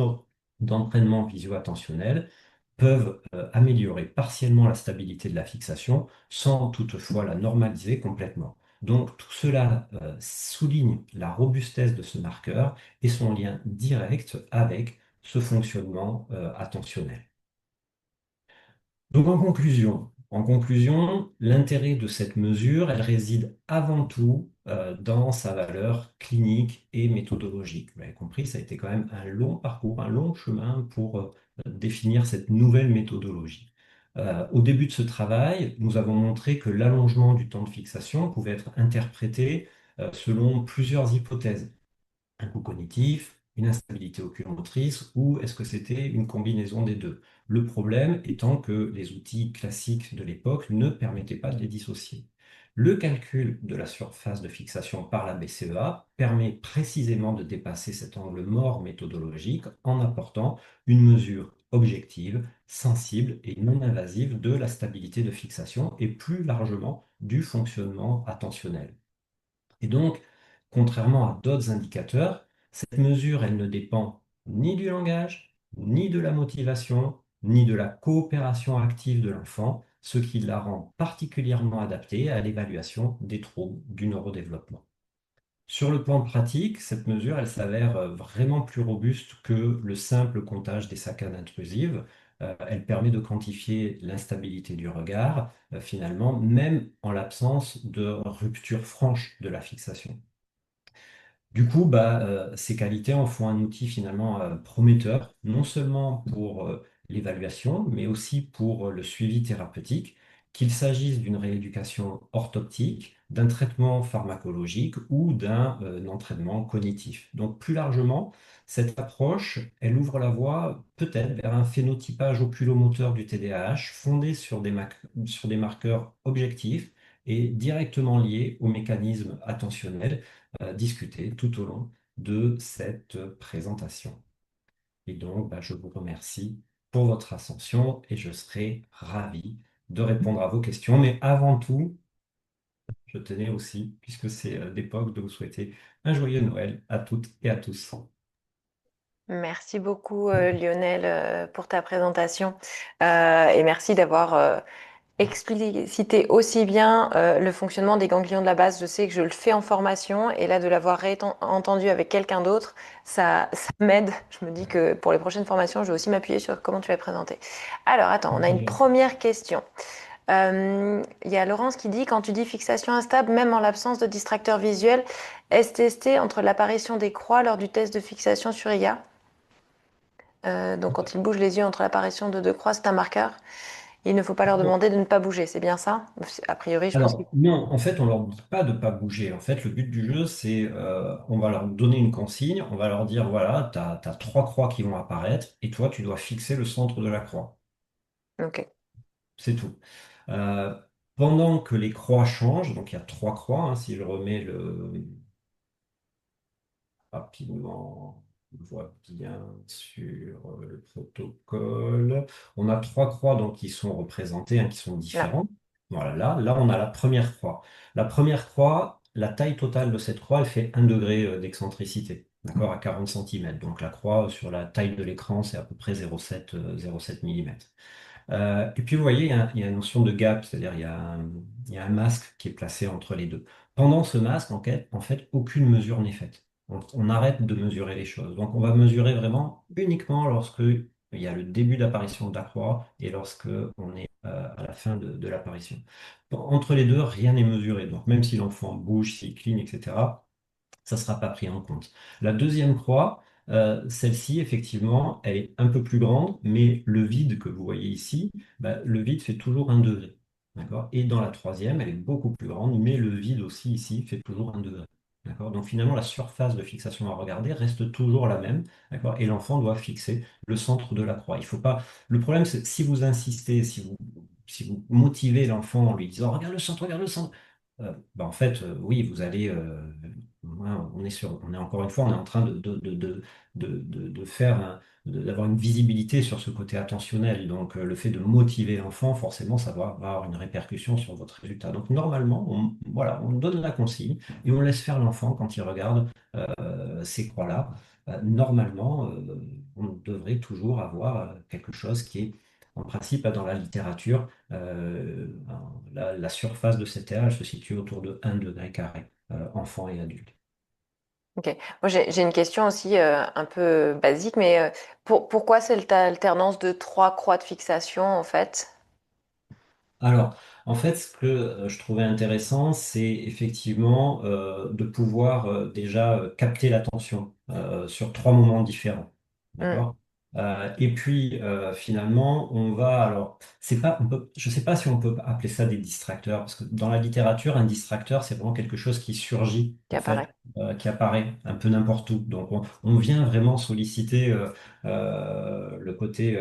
d'entraînement visio-attentionnel, peuvent améliorer partiellement la stabilité de la fixation sans toutefois la normaliser complètement. Donc tout cela souligne la robustesse de ce marqueur et son lien direct avec ce fonctionnement attentionnel. Donc en conclusion, l'intérêt de cette mesure, elle réside avant tout dans sa valeur clinique et méthodologique. Vous l'avez compris, ça a été quand même un long parcours, un long chemin pour définir cette nouvelle méthodologie. Au début de ce travail, nous avons montré que l'allongement du temps de fixation pouvait être interprété selon plusieurs hypothèses un coût cognitif, une instabilité oculomotrice, ou est-ce que c'était une combinaison des deux? Le problème étant que les outils classiques de l'époque ne permettaient pas de les dissocier. Le calcul de la surface de fixation par la BCEA permet précisément de dépasser cet angle mort méthodologique en apportant une mesure objective, sensible et non invasive de la stabilité de fixation et plus largement du fonctionnement attentionnel. Et donc, contrairement à d'autres indicateurs, cette mesure, elle ne dépend ni du langage, ni de la motivation, ni de la coopération active de l'enfant, ce qui la rend particulièrement adaptée à l'évaluation des troubles du neurodéveloppement. Sur le plan pratique, cette mesure, elle s'avère vraiment plus robuste que le simple comptage des saccades intrusives. Elle permet de quantifier l'instabilité du regard, finalement, même en l'absence de rupture franche de la fixation. Du coup, bah, ces qualités en font un outil finalement prometteur, non seulement pour l'évaluation, mais aussi pour le suivi thérapeutique, qu'il s'agisse d'une rééducation orthoptique, d'un traitement pharmacologique ou d'un entraînement cognitif. Donc plus largement, cette approche, elle ouvre la voie peut-être vers un phénotypage oculomoteur du TDAH fondé sur des marqueurs objectifs et directement liés aux mécanismes attentionnels discuter tout au long de cette présentation. Et donc, bah, je vous remercie pour votre attention et je serai ravi de répondre à vos questions. Mais avant tout, je tenais aussi, puisque c'est l'époque de vous souhaiter un joyeux Noël à toutes et à tous. Merci beaucoup, Lionel, pour ta présentation. Et merci d'avoir expliciter aussi bien le fonctionnement des ganglions de la base. Je sais que je le fais en formation et là de l'avoir entendu avec quelqu'un d'autre, ça m'aide. Je me dis que pour les prochaines formations, je vais aussi m'appuyer sur comment tu l'as présenté. Alors attends, on a une première question. Il y a Laurence qui dit, quand tu dis fixation instable, même en l'absence de distracteur visuel, est-ce testé entre l'apparition des croix lors du test de fixation sur IA? Donc quand il bouge les yeux entre l'apparition de deux croix, c'est un marqueur. Il ne faut pas leur demander de ne pas bouger, c'est bien ça? A priori, je pense qu'il Alors, non, en fait, on leur dit pas de pas bouger. En fait, le but du jeu, c'est on va leur donner une consigne, on va leur dire, voilà, tu as trois croix qui vont apparaître, et toi, tu dois fixer le centre de la croix. Ok. C'est tout. Euh, Pendant que les croix changent, donc il y a trois croix, hein, si je remets rapidement, on voit bien sur le protocole. On a trois croix donc, qui sont représentées, hein, qui sont Là. différentes. Voilà, là, on a la première croix. La première croix, la taille totale de cette croix, elle fait 1 degré d'excentricité, d'accord, à 40 centimètres. Donc la croix sur la taille de l'écran, c'est à peu près 0,7 mm. Et puis vous voyez, il y a une notion de gap, c'est-à-dire il y a un masque qui est placé entre les deux. Pendant ce masque, en fait, aucune mesure n'est faite. On arrête de mesurer les choses. Donc on va mesurer vraiment uniquement lorsque il y a le début d'apparition de la croix et lorsque on est à la fin de l'apparition. Entre les deux, rien n'est mesuré. Donc même si l'enfant bouge, s'il cligne, etc., ça ne sera pas pris en compte. La deuxième croix, celle-ci, effectivement, elle est un peu plus grande, mais le vide que vous voyez ici, bah, le vide fait toujours 1 degré. D'accord? Et dans la troisième, elle est beaucoup plus grande, mais le vide aussi ici fait toujours 1 degré. D'accord? Donc finalement, la surface de fixation à regarder reste toujours la même. D'accord? Et l'enfant doit fixer le centre de la croix. Il faut pas... Le problème, c'est si vous insistez, si vous motivez l'enfant en lui disant regarde le centre, bah, en fait, oui, vous allez. On est encore une fois, on est en train de faire d'avoir une visibilité sur ce côté attentionnel. Donc, le fait de motiver l'enfant, forcément, ça va avoir une répercussion sur votre résultat. Donc, normalement, voilà, on donne la consigne et on laisse faire l'enfant quand il regarde ces croix-là. Normalement, on devrait toujours avoir quelque chose qui est, en principe, dans la littérature, la surface de cette aire, elle se situe autour de 1 degré carré, enfant et adulte. Ok. Moi, j'ai une question aussi un peu basique, mais pourquoi cette alternance de trois croix de fixation, en fait? Alors, en fait, ce que je trouvais intéressant, c'est effectivement de pouvoir déjà capter l'attention sur trois moments différents. Hmm, D'accord? Et puis, finalement, on va. Alors, c'est pas, je ne sais pas si on peut appeler ça des distracteurs, parce que dans la littérature, un distracteur, c'est vraiment quelque chose qui surgit, qui en fait, apparaît. qui apparaît un peu n'importe où. Donc, on vient vraiment solliciter le côté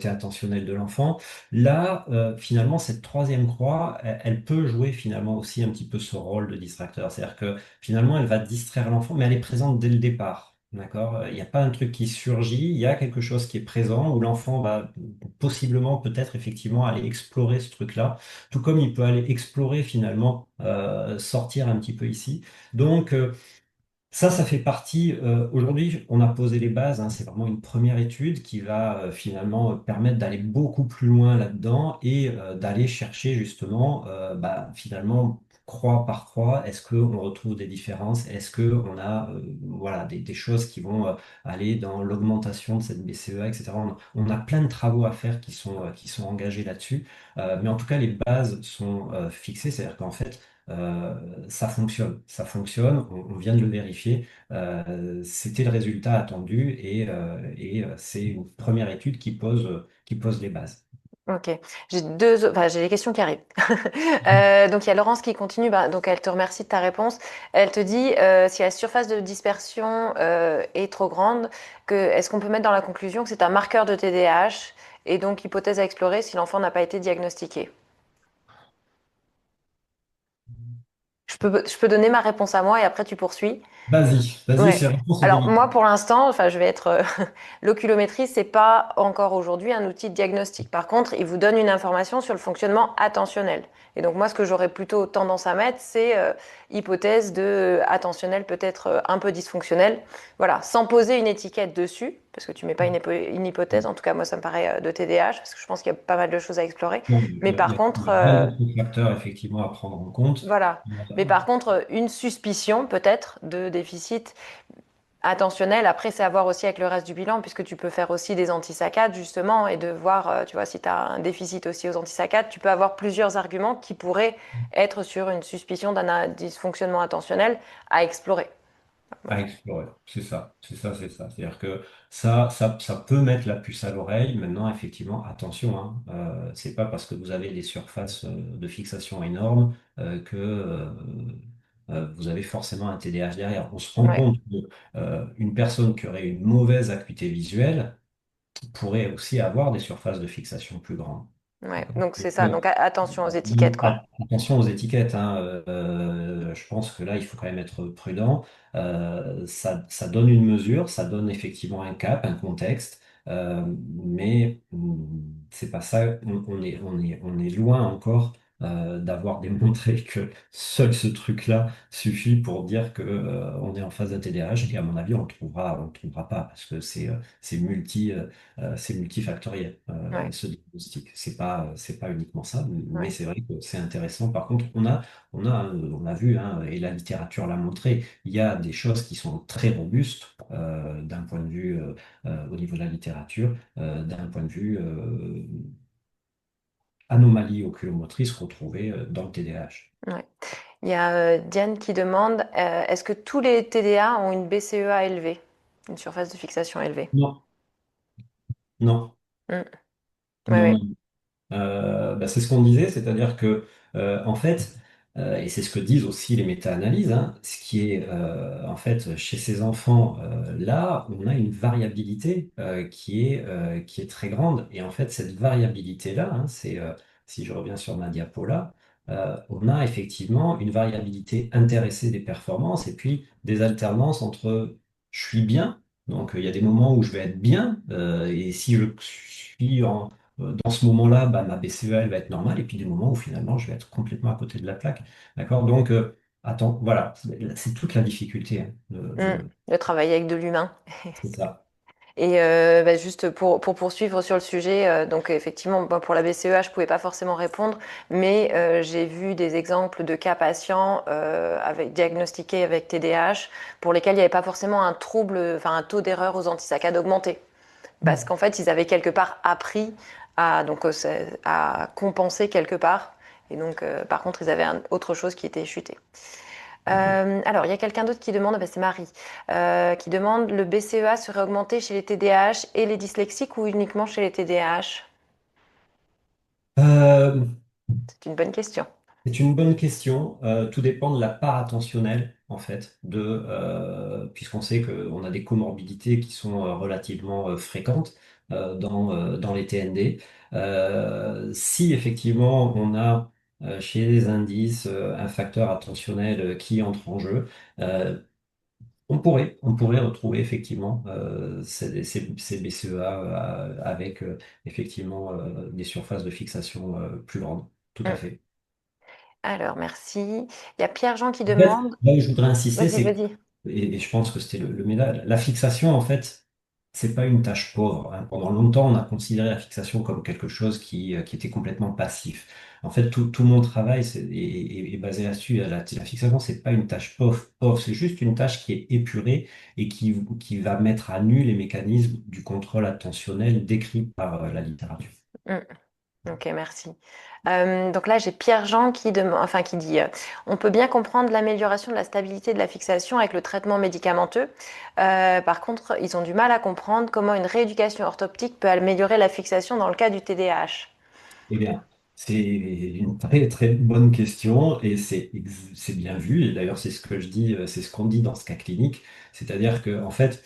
attentionnel de l'enfant. Là, finalement, cette troisième croix, elle peut jouer finalement aussi un petit peu ce rôle de distracteur. C'est-à-dire que finalement, elle va distraire l'enfant, mais elle est présente dès le départ. D'accord? Il n'y a pas un truc qui surgit, il y a quelque chose qui est présent où l'enfant va possiblement, peut-être effectivement, aller explorer ce truc-là, tout comme il peut aller explorer finalement, sortir un petit peu ici. Donc, ça fait partie. Aujourd'hui, on a posé les bases, hein, c'est vraiment une première étude qui va finalement permettre d'aller beaucoup plus loin là-dedans et d'aller chercher justement, finalement, croix par croix, est-ce qu'on retrouve des différences? Est-ce qu'on a voilà, des choses qui vont aller dans l'augmentation de cette BCEA, etc. On a plein de travaux à faire qui sont engagés là-dessus. Mais en tout cas, les bases sont fixées, c'est-à-dire qu'en fait, ça fonctionne, on vient de le vérifier. C'était le résultat attendu et c'est une première étude qui pose les bases. Ok. Enfin, j'ai des questions qui arrivent. Donc il y a Laurence qui continue. Bah, donc elle te remercie de ta réponse. Elle te dit si la surface de dispersion est trop grande, est-ce qu'on peut mettre dans la conclusion que c'est un marqueur de TDAH et donc hypothèse à explorer si l'enfant n'a pas été diagnostiqué. Je peux donner ma réponse à moi et après tu poursuis. Vas-y, Ouais. c'est réponse Alors moi, délicate. pour l'instant, enfin, je vais être l'oculométrie, c'est pas encore aujourd'hui un outil de diagnostic. Par contre, il vous donne une information sur le fonctionnement attentionnel. Et donc moi, ce que j'aurais plutôt tendance à mettre, c'est hypothèse de attentionnel peut-être un peu dysfonctionnel. Voilà, sans poser une étiquette dessus, parce que tu mets pas une hypothèse. En tout cas, moi, ça me paraît de TDAH, parce que je pense qu'il y a pas mal de choses à explorer. Non, Mais par il contre, y a bien d'autres facteurs effectivement à prendre en compte. voilà. Mais Euh, par contre, une suspicion peut-être de déficit attentionnel. Après, c'est à voir aussi avec le reste du bilan, puisque tu peux faire aussi des antisaccades, justement, et de voir, tu vois, si tu as un déficit aussi aux antisaccades, tu peux avoir plusieurs arguments qui pourraient être sur une suspicion d'un dysfonctionnement attentionnel à explorer. À Voilà. explorer. C'est ça. C'est-à-dire que ça peut mettre la puce à l'oreille. Maintenant, effectivement, attention, hein, c'est pas parce que vous avez des surfaces de fixation énormes que vous avez forcément un TDAH derrière. On se rend Ouais, compte que une personne qui aurait une mauvaise acuité visuelle pourrait aussi avoir des surfaces de fixation plus grandes. ouais. D'accord. Donc c'est Donc, ça. Donc attention aux étiquettes, quoi. attention aux étiquettes, hein. Je pense que là, il faut quand même être prudent. Ça donne une mesure, ça donne effectivement un cap, un contexte, mais c'est pas ça. On est loin encore d'avoir démontré que seul ce truc-là suffit pour dire que on est en phase d'un TDAH. Et à mon avis, on le trouvera pas parce que c'est multifactoriel, Ouais, ce diagnostic. C'est pas uniquement ça, mais ouais, c'est vrai que c'est intéressant. Par contre, on a vu, hein, et la littérature l'a montré, il y a des choses qui sont très robustes d'un point de vue au niveau de la littérature, d'un point de vue anomalie oculomotrice retrouvée dans le TDAH. ouais. Il y a Diane qui demande, est-ce que tous les TDA ont une BCEA élevée, une surface de fixation élevée? Non, non, Mm. Ouais, non, ouais. non. Bah, c'est ce qu'on disait, c'est-à-dire que, en fait, et c'est ce que disent aussi les méta-analyses, hein, ce qui est, en fait, chez ces enfants, là, on a une variabilité qui est très grande. Et en fait, cette variabilité-là, hein, si je reviens sur ma diapo là, on a effectivement une variabilité intéressée des performances et puis des alternances entre je suis bien, donc il y a des moments où je vais être bien, et si je suis dans ce moment-là, bah, ma BCE, elle va être normale, et puis des moments où finalement, je vais être complètement à côté de la plaque. D'accord? Donc, attends, voilà, c'est toute la difficulté, hein, Mm. De travailler avec de l'humain. c'est ça. Et bah, juste pour poursuivre sur le sujet, donc effectivement, moi, pour la BCEA, je ne pouvais pas forcément répondre, mais j'ai vu des exemples de cas patients diagnostiqués avec TDAH pour lesquels il n'y avait pas forcément un trouble, enfin un taux d'erreur aux antisaccades augmenté. Parce qu'en fait, ils avaient quelque part appris à compenser quelque part. Et donc, par contre, ils avaient autre chose qui était chuté. Alors, il y a quelqu'un d'autre qui demande, ben, c'est Marie, qui demande le BCEA serait augmenté chez les TDAH et les dyslexiques ou uniquement chez les TDAH? Euh, C'est une bonne question. c'est une bonne question. Tout dépend de la part attentionnelle, en fait, puisqu'on sait qu'on a des comorbidités qui sont relativement fréquentes dans les TND. Si effectivement on a chez les indices un facteur attentionnel qui entre en jeu, euh, on pourrait retrouver effectivement ces BCEA avec effectivement des surfaces de fixation plus grandes. Tout à Hmm. fait. Alors, merci. Il y a Pierre-Jean qui En fait, demande. là où je voudrais insister, Vas-y, c'est que, vas-y. et je pense que c'était le ménage, la fixation, en fait, c'est pas une tâche pauvre, hein. Pendant longtemps, on a considéré la fixation comme quelque chose qui était complètement passif. En fait, tout mon travail est basé là-dessus. La fixation, c'est pas une tâche pauvre, c'est juste une tâche qui est épurée et qui va mettre à nu les mécanismes du contrôle attentionnel décrits par la littérature. Hmm. Ok, merci. Donc là, j'ai Pierre-Jean qui dit, on peut bien comprendre l'amélioration de la stabilité de la fixation avec le traitement médicamenteux. Par contre, ils ont du mal à comprendre comment une rééducation orthoptique peut améliorer la fixation dans le cas du TDAH. Eh bien, c'est une très très bonne question et c'est bien vu. Et d'ailleurs, c'est ce que je dis, c'est ce qu'on dit dans ce cas clinique. C'est-à-dire que, en fait,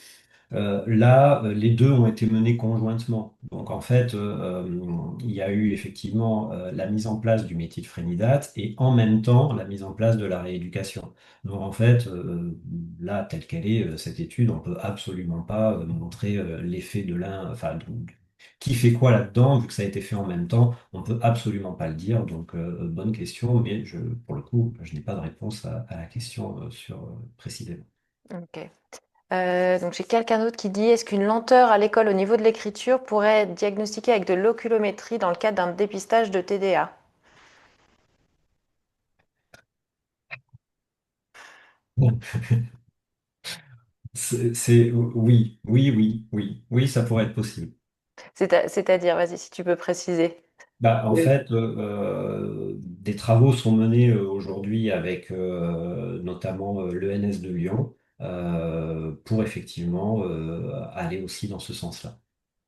Là, les deux ont été menés conjointement. Donc en fait, il y a eu effectivement la mise en place du métier de Frénidate et en même temps la mise en place de la rééducation. Donc en fait, là, telle qu'elle est, cette étude, on peut absolument pas montrer l'effet de l'un, enfin, qui fait quoi là-dedans, vu que ça a été fait en même temps, on peut absolument pas le dire. Donc bonne question, mais pour le coup, je n'ai pas de réponse à la question sur précisément. Ok. Donc j'ai quelqu'un d'autre qui dit, est-ce qu'une lenteur à l'école au niveau de l'écriture pourrait être diagnostiquée avec de l'oculométrie dans le cadre d'un dépistage de TDA? Oui, oui, oui, oui, oui, ça pourrait être possible. C'est-à-dire, vas-y, si tu peux préciser. Bah, en Oui. fait, des travaux sont menés aujourd'hui avec notamment l'ENS de Lyon pour effectivement aller aussi dans ce sens-là.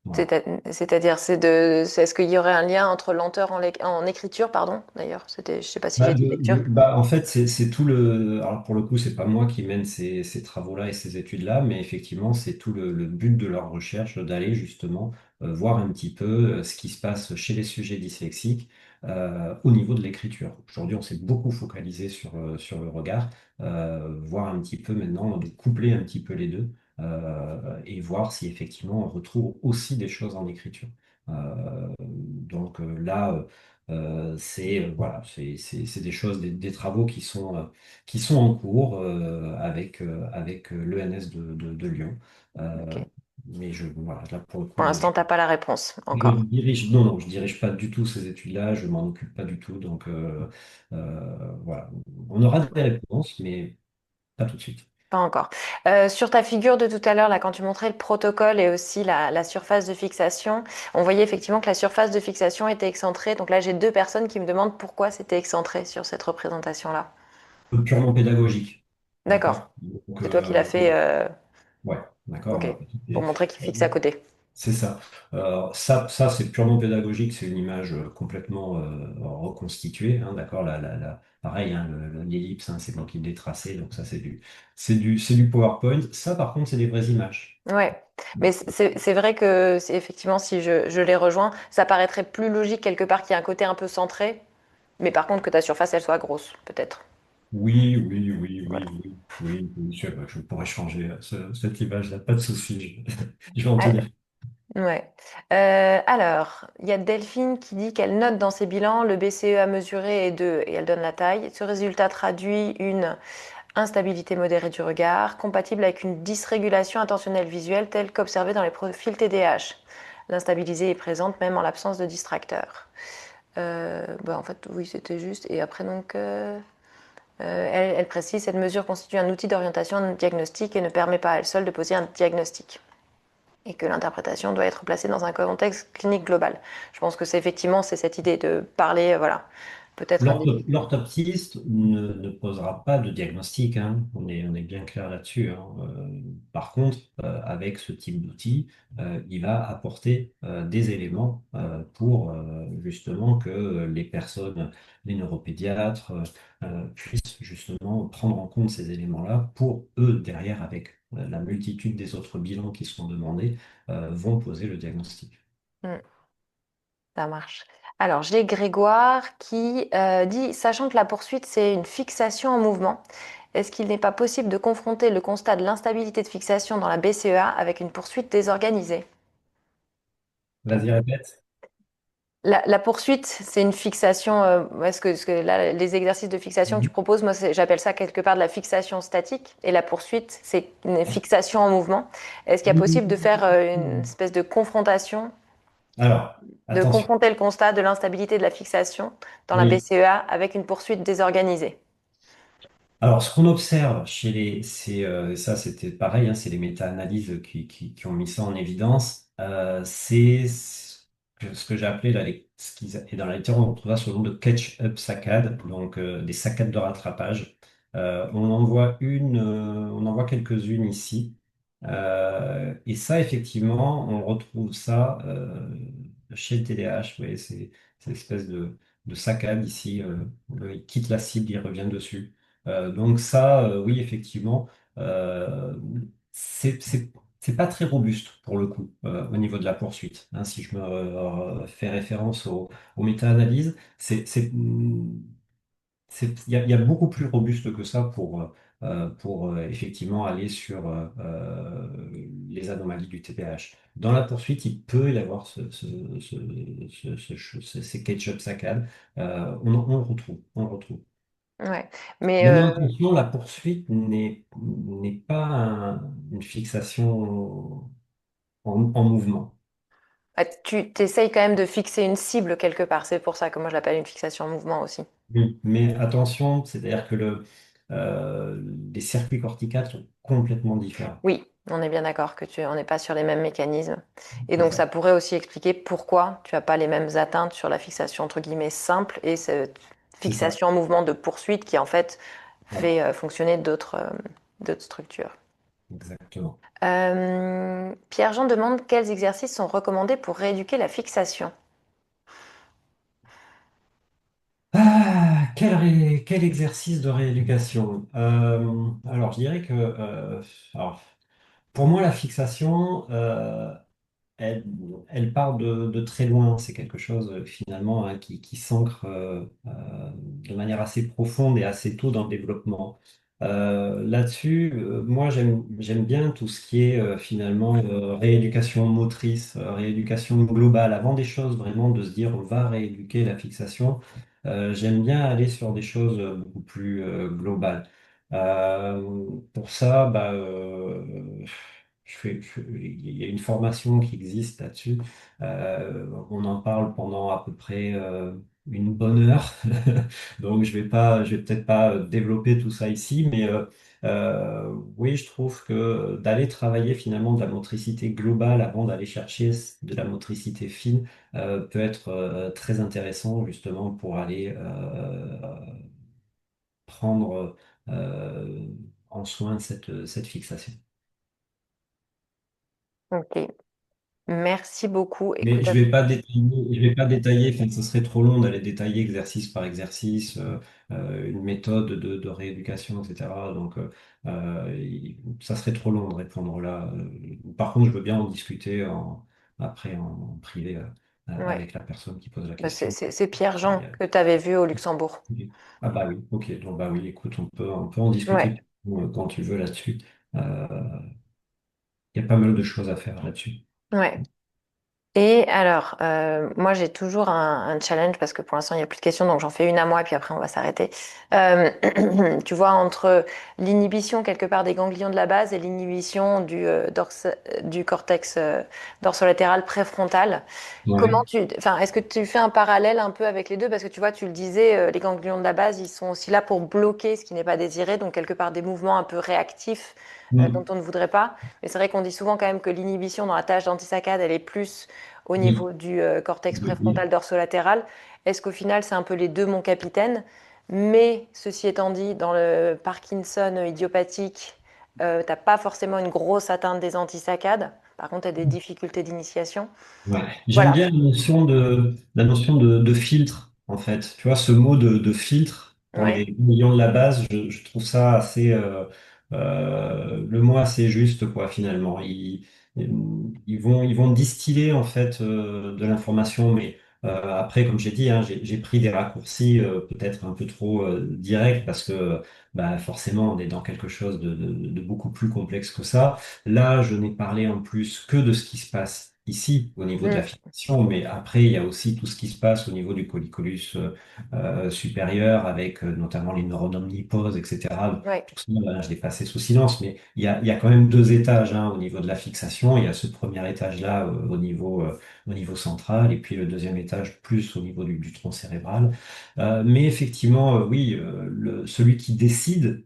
Voilà. C'est-à-dire, est-ce qu'il y aurait un lien entre lenteur en écriture, pardon, d'ailleurs, je sais pas si j'ai Bah, dit lecture. en fait, c'est tout le. Alors, pour le coup, c'est pas moi qui mène ces travaux-là et ces études-là, mais effectivement, c'est tout le but de leur recherche d'aller justement voir un petit peu ce qui se passe chez les sujets dyslexiques au niveau de l'écriture. Aujourd'hui, on s'est beaucoup focalisé sur le regard, voir un petit peu maintenant, de coupler un petit peu les deux et voir si effectivement on retrouve aussi des choses en écriture. Là. Voilà, c'est des choses, des travaux qui sont en cours avec l'ENS de Lyon. Euh, Ok. mais voilà, là pour le Pour coup, l'instant, t'as pas la réponse je encore. dirige, non, non, je dirige pas du tout ces études-là, je m'en occupe pas du tout. Donc voilà, on aura des réponses, mais pas tout de suite. Pas encore. Sur ta figure de tout à l'heure, là, quand tu montrais le protocole et aussi la surface de fixation, on voyait effectivement que la surface de fixation était excentrée. Donc là, j'ai deux personnes qui me demandent pourquoi c'était excentré sur cette représentation-là. Purement pédagogique, D'accord. d'accord? Donc, C'est toi qui l'as fait. ouais, d'accord. Ok. Pour montrer qu'il fixe à côté. C'est ça. Ça c'est purement pédagogique, c'est une image complètement reconstituée, hein, d'accord? Pareil, hein, l'ellipse, hein, c'est moi qui l'ai tracé, donc ça c'est du PowerPoint. Ça, par contre, c'est des vraies images. Ouais. Mais c'est vrai que effectivement, si je les rejoins, ça paraîtrait plus logique quelque part qu'il y ait un côté un peu centré. Mais par contre, que ta surface, elle soit grosse, peut-être. Oui, oui, oui, Voilà. oui, oui, oui, oui, je pourrais changer cette image-là, pas de souci, je vais en Ah, tenir. ouais. Alors, il y a Delphine qui dit qu'elle note dans ses bilans le BCE à mesurer est 2 et elle donne la taille. Ce résultat traduit une instabilité modérée du regard, compatible avec une dysrégulation attentionnelle visuelle telle qu'observée dans les profils TDAH. L'instabilité est présente même en l'absence de distracteurs. Bah, en fait, oui, c'était juste. Et après, donc, elle précise, cette mesure constitue un outil d'orientation diagnostique et ne permet pas à elle seule de poser un diagnostic. Et que l'interprétation doit être placée dans un contexte clinique global. Je pense que c'est effectivement c'est cette idée de parler, voilà, peut-être un début. L'orthoptiste ne posera pas de diagnostic, hein. On est bien clair là-dessus, hein. Par contre, avec ce type d'outil, il va apporter des éléments pour justement que les personnes, les neuropédiatres, puissent justement prendre en compte ces éléments-là pour eux, derrière, avec la multitude des autres bilans qui seront demandés, vont poser le diagnostic. Mm, ça marche. Alors, j'ai Grégoire qui dit, sachant que la poursuite, c'est une fixation en mouvement, est-ce qu'il n'est pas possible de confronter le constat de l'instabilité de fixation dans la BCEA avec une poursuite désorganisée? Vas-y, répète. La poursuite, c'est une fixation. Est-ce que là, les exercices de fixation que tu proposes, moi, j'appelle ça quelque part de la fixation statique. Et la poursuite, c'est une fixation en mouvement. Est-ce qu'il y a possible de faire une espèce de confrontation, Alors, de attention. confronter le constat de l'instabilité de la fixation dans la Oui. BCEA avec une poursuite désorganisée? Alors, ce qu'on observe ça c'était pareil, hein, c'est les méta-analyses qui ont mis ça en évidence, c'est ce que j'ai appelé là, et dans la littérature, on retrouve ça sous le nom de catch-up saccades, donc des saccades de rattrapage. On en voit quelques-unes ici. Et ça, effectivement, on retrouve ça chez le TDAH, ouais, c'est l'espèce de saccade ici, il quitte la cible, il revient dessus. Donc ça, oui, effectivement, euh, c'est c'est pas très robuste pour le coup au niveau de la poursuite. Hein, si je me fais référence aux méta-analyses, il y a beaucoup plus robuste que ça pour effectivement aller sur les anomalies du TPH. Dans la poursuite, il peut y avoir ces ketchup saccades. On le retrouve, on le retrouve. Ouais. Mais Maintenant, attention, la poursuite n'est pas une fixation en mouvement. tu t'essayes quand même de fixer une cible quelque part. C'est pour ça que moi je l'appelle une fixation en mouvement aussi. Oui, mais attention, c'est-à-dire que les circuits corticales sont complètement différents. Oui, on est bien d'accord que on n'est pas sur les mêmes mécanismes. Et C'est donc ça ça. pourrait aussi expliquer pourquoi tu n'as pas les mêmes atteintes sur la fixation entre guillemets simple et cette C'est ça. fixation en mouvement de poursuite qui en fait Voilà, fait fonctionner d'autres structures. exactement. Pierre-Jean demande quels exercices sont recommandés pour rééduquer la fixation. Quel exercice de rééducation? Alors, je dirais que alors, pour moi, la fixation, elle, elle part de très loin. C'est quelque chose finalement hein, qui s'ancre de manière assez profonde et assez tôt dans le développement. Là-dessus, moi j'aime bien tout ce qui est finalement rééducation motrice, rééducation globale. Avant des choses vraiment de se dire on va rééduquer la fixation, j'aime bien aller sur des choses beaucoup plus globales. Pour ça, il y a une formation qui existe là-dessus. On en parle pendant à peu près une bonne heure. Donc je vais peut-être pas développer tout ça ici, mais oui, je trouve que d'aller travailler finalement de la motricité globale avant d'aller chercher de la motricité fine peut être très intéressant justement pour aller prendre euh, en soin cette fixation. Ok, merci beaucoup. Mais Écoute, je vais pas détailler, enfin, ce serait trop long d'aller détailler exercice par exercice, une méthode de rééducation, etc. Donc, ça serait trop long de répondre là. Par contre, je veux bien en discuter après en privé ouais. avec la personne qui pose la Bah, question. c'est Et, Pierre-Jean que tu avais vu au Luxembourg. ok. Ah bah oui, ok. Donc bah oui, écoute, on peut en Ouais, discuter quand tu veux là-dessus. Euh, Il y a pas mal de choses à faire là-dessus. ouais. Et alors, moi j'ai toujours un challenge parce que pour l'instant il n'y a plus de questions, donc j'en fais une à moi et puis après on va s'arrêter. Euh, tu vois, entre l'inhibition quelque part des ganglions de la base et l'inhibition du cortex dorsolatéral préfrontal, Ouais. enfin, est-ce que tu fais un parallèle un peu avec les deux? Parce que tu vois, tu le disais, les ganglions de la base, ils sont aussi là pour bloquer ce qui n'est pas désiré, donc quelque part des mouvements un peu réactifs dont Mm. on ne voudrait pas. Mais c'est vrai qu'on dit souvent quand même que l'inhibition dans la tâche d'antisaccade, elle est plus au Oui. niveau du cortex Oui. préfrontal dorsolatéral. Est-ce qu'au final, c'est un peu les deux, mon capitaine? Mais ceci étant dit, dans le Parkinson idiopathique, t'as pas forcément une grosse atteinte des antisaccades. Par contre, tu as des difficultés d'initiation. Ouais. J'aime Voilà. bien la notion de filtre, en fait. Tu vois, ce mot de filtre dans Ouais. les millions de la base, je trouve ça assez, le mot assez juste, quoi, finalement. Ils vont distiller, en fait, de l'information, mais après, comme j'ai dit, hein, j'ai pris des raccourcis peut-être un peu trop directs parce que bah, forcément, on est dans quelque chose de beaucoup plus complexe que ça. Là, je n'ai parlé en plus que de ce qui se passe ici au niveau de la Mm. fixation, mais après, il y a aussi tout ce qui se passe au niveau du colliculus supérieur, avec notamment les neurones omniposes, etc. Ouais. Tout ça, là, je l'ai passé sous silence, mais il y a quand même deux étages hein, au niveau de la fixation. Il y a ce premier étage-là au niveau central, et puis le deuxième étage plus au niveau du tronc cérébral. Mais effectivement, oui, celui qui décide,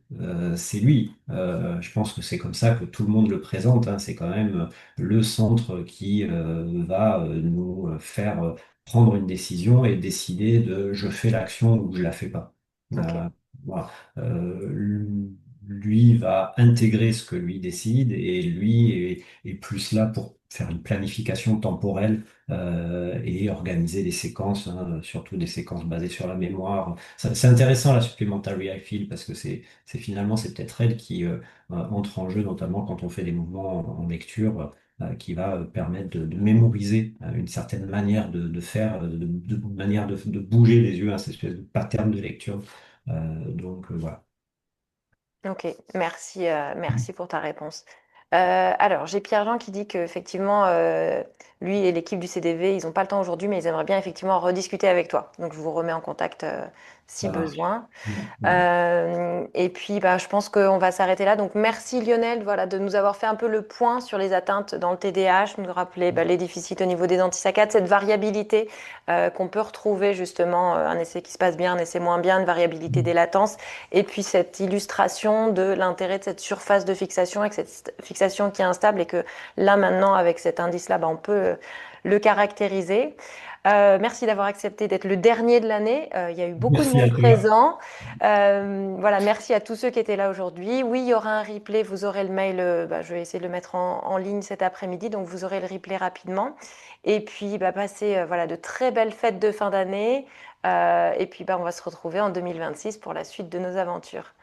c'est lui. Je pense que c'est comme ça que tout le monde le présente. Hein. C'est quand même le centre qui va nous faire prendre une décision et décider de je fais l'action ou je la fais pas. Ok. Euh, voilà. Euh, lui va intégrer ce que lui décide et lui est plus là pour faire une planification temporelle et organiser des séquences, hein, surtout des séquences basées sur la mémoire. C'est intéressant la supplementary I feel parce que c'est finalement c'est peut-être elle qui entre en jeu, notamment quand on fait des mouvements en lecture, qui va permettre de mémoriser une certaine manière de faire, de manière de bouger les yeux, hein, cette espèce de pattern de lecture. Voilà. Ok, merci, merci pour ta réponse. Alors, j'ai Pierre-Jean qui dit qu'effectivement, lui et l'équipe du CDV, ils n'ont pas le temps aujourd'hui, mais ils aimeraient bien effectivement rediscuter avec toi. Donc, je vous remets en contact si Ça marche. besoin. Ouais. Et puis, bah, je pense qu'on va s'arrêter là. Donc, merci Lionel, voilà, de nous avoir fait un peu le point sur les atteintes dans le TDAH, nous rappeler bah, les déficits au niveau des antisaccades, cette variabilité qu'on peut retrouver justement, un essai qui se passe bien, un essai moins bien, une variabilité des latences, et puis cette illustration de l'intérêt de cette surface de fixation et que cette fixation qui est instable et que là maintenant avec cet indice-là, bah, on peut le caractériser. Merci d'avoir accepté d'être le dernier de l'année. Il y a eu beaucoup de Merci monde à toi. présent. Voilà, merci à tous ceux qui étaient là aujourd'hui. Oui, il y aura un replay. Vous aurez le mail. Bah, je vais essayer de le mettre en ligne cet après-midi, donc vous aurez le replay rapidement. Et puis, bah, passez voilà de très belles fêtes de fin d'année. Et puis, bah, on va se retrouver en 2026 pour la suite de nos aventures.